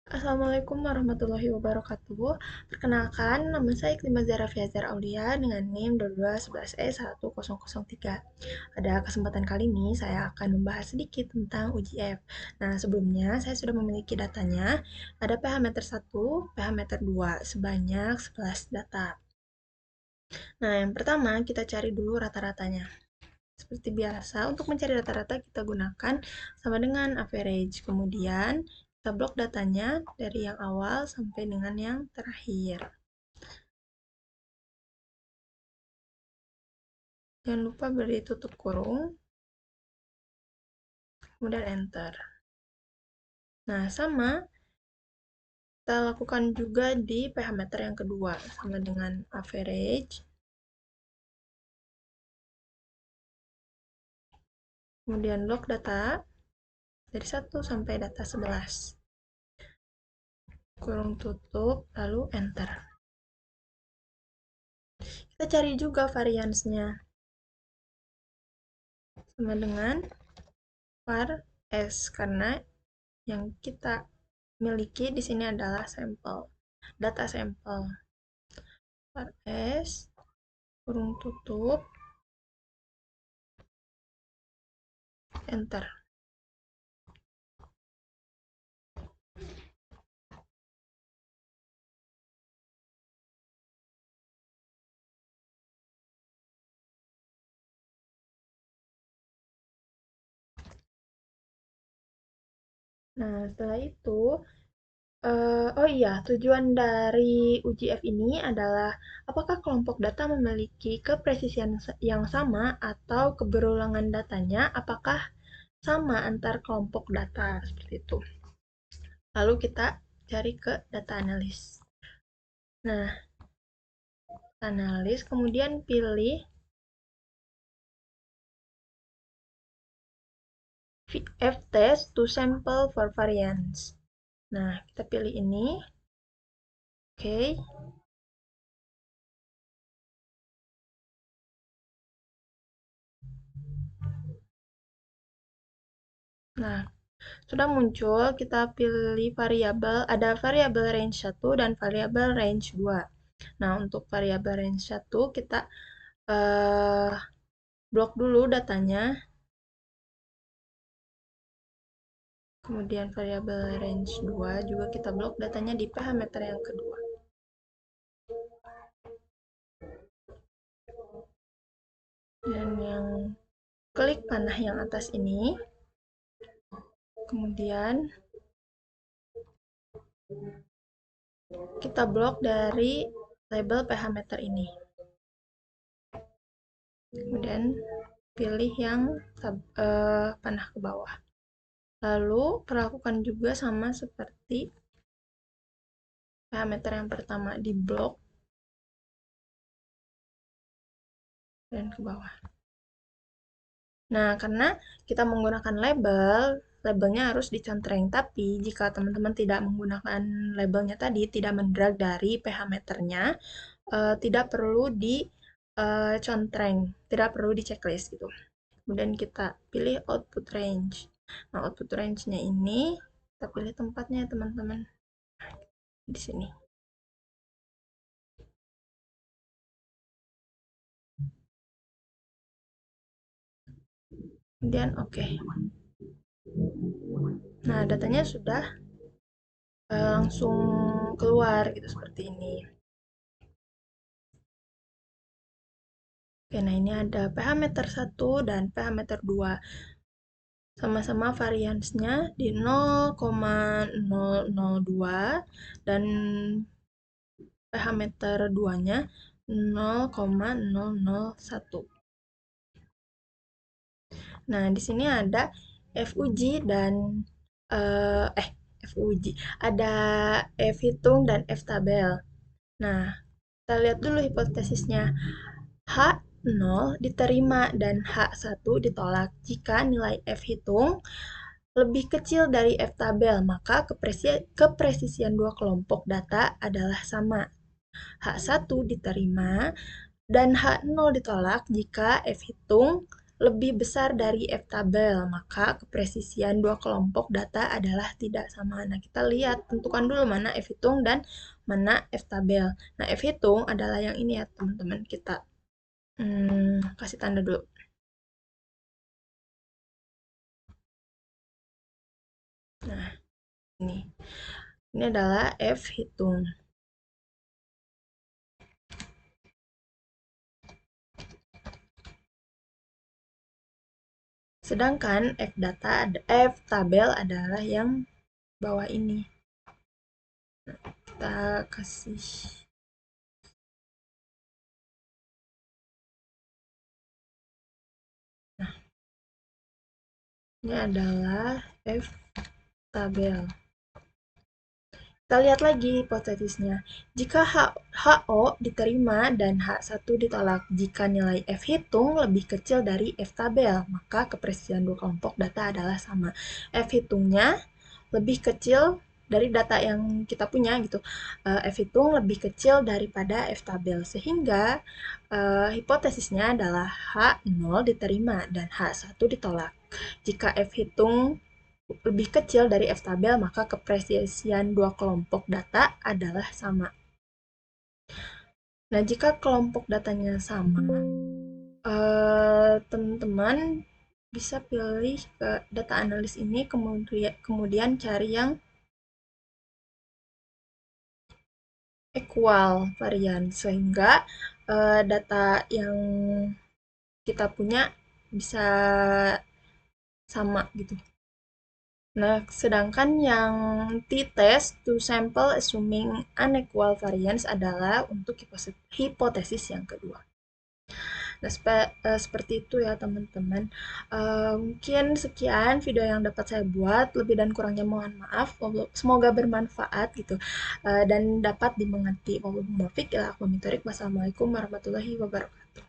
Assalamualaikum warahmatullahi wabarakatuh. Perkenalkan, nama saya Iklimah Zahra Fiazar Aulia dengan NIM 2211E1003. Pada kesempatan kali ini, saya akan membahas sedikit tentang UjiF. Nah, sebelumnya saya sudah memiliki datanya. Ada pH meter 1, pH meter 2, sebanyak 11 data. Nah, yang pertama kita cari dulu rata-ratanya. Seperti biasa, untuk mencari rata-rata kita gunakan sama dengan average. Kemudian, kita blok datanya dari yang awal sampai dengan yang terakhir. Jangan lupa beri tutup kurung, kemudian enter. Nah, sama kita lakukan juga di pH meter yang kedua, sama dengan average. Kemudian blok data dari 1 sampai data 11. Kurung tutup, lalu enter. Kita cari juga variansnya. Sama dengan var S, karena yang kita miliki di sini adalah sampel, data sampel. Var S, kurung tutup, enter. Nah, setelah itu, oh iya, tujuan dari UjiF ini adalah apakah kelompok data memiliki kepresisian yang sama atau keberulangan datanya apakah sama antar kelompok data, seperti itu. Lalu kita cari ke data analis. Nah, analis, kemudian pilih F-test to sample for variance. Nah, kita pilih ini. Oke. Nah, sudah muncul, kita pilih variabel, ada variabel range 1 dan variabel range 2. Nah, untuk variabel range 1 kita blok dulu datanya. Kemudian variabel range 2 juga kita blok datanya di pH meter yang kedua. Dan yang klik panah yang atas ini. Kemudian kita blok dari label pH meter ini. Kemudian pilih yang panah ke bawah. Lalu perlakukan juga sama seperti pH meter yang pertama, di blok dan ke bawah. Nah, karena kita menggunakan label, labelnya harus dicontreng. Tapi jika teman-teman tidak menggunakan labelnya tadi, tidak mendrag dari pH meternya, tidak perlu dicontreng, tidak perlu di checklist gitu. Kemudian kita pilih output range. Nah, output range-nya ini kita pilih tempatnya ya teman-teman. Di sini. Kemudian oke. Nah, datanya sudah langsung keluar gitu seperti ini. Oke, nah ini ada pH meter 1 dan pH meter 2. Sama-sama variansnya di 0,002 dan pH meter 2-nya 0,001. Nah, di sini ada FUJ dan FUJ, ada F hitung dan F tabel. Nah, kita lihat dulu hipotesisnya. H0 diterima dan H1 ditolak. Jika nilai F hitung lebih kecil dari F tabel, maka kepresisian dua kelompok data adalah sama. H1 diterima dan H0 ditolak jika F hitung lebih besar dari F tabel, maka kepresisian dua kelompok data adalah tidak sama. Nah, kita lihat, tentukan dulu mana F hitung dan mana F tabel. Nah, F hitung adalah yang ini ya, teman-teman. Kita kasih tanda dulu. Nah, ini. Ini adalah F hitung. Sedangkan F tabel adalah yang bawah ini. Nah, kita kasih ini adalah F tabel. Kita lihat lagi hipotesisnya. Jika HO diterima dan H1 ditolak, jika nilai F hitung lebih kecil dari F tabel, maka kepresisian dua kelompok data adalah sama. F hitungnya lebih kecil dari data yang kita punya gitu. F hitung lebih kecil daripada F tabel, sehingga hipotesisnya adalah H0 diterima dan H1 ditolak. Jika F hitung lebih kecil dari F tabel, maka kepresisian dua kelompok data adalah sama. Nah, jika kelompok datanya sama, teman-teman bisa pilih ke data analis ini, kemudian cari yang equal varian, sehingga data yang kita punya bisa sama gitu. Nah, sedangkan yang t-test to sample assuming unequal variance adalah untuk hipotesis yang kedua. Nah, seperti itu ya teman-teman. Mungkin sekian video yang dapat saya buat. Lebih dan kurangnya mohon maaf. Semoga bermanfaat gitu dan dapat dimengerti. Wassalamualaikum warahmatullahi wabarakatuh.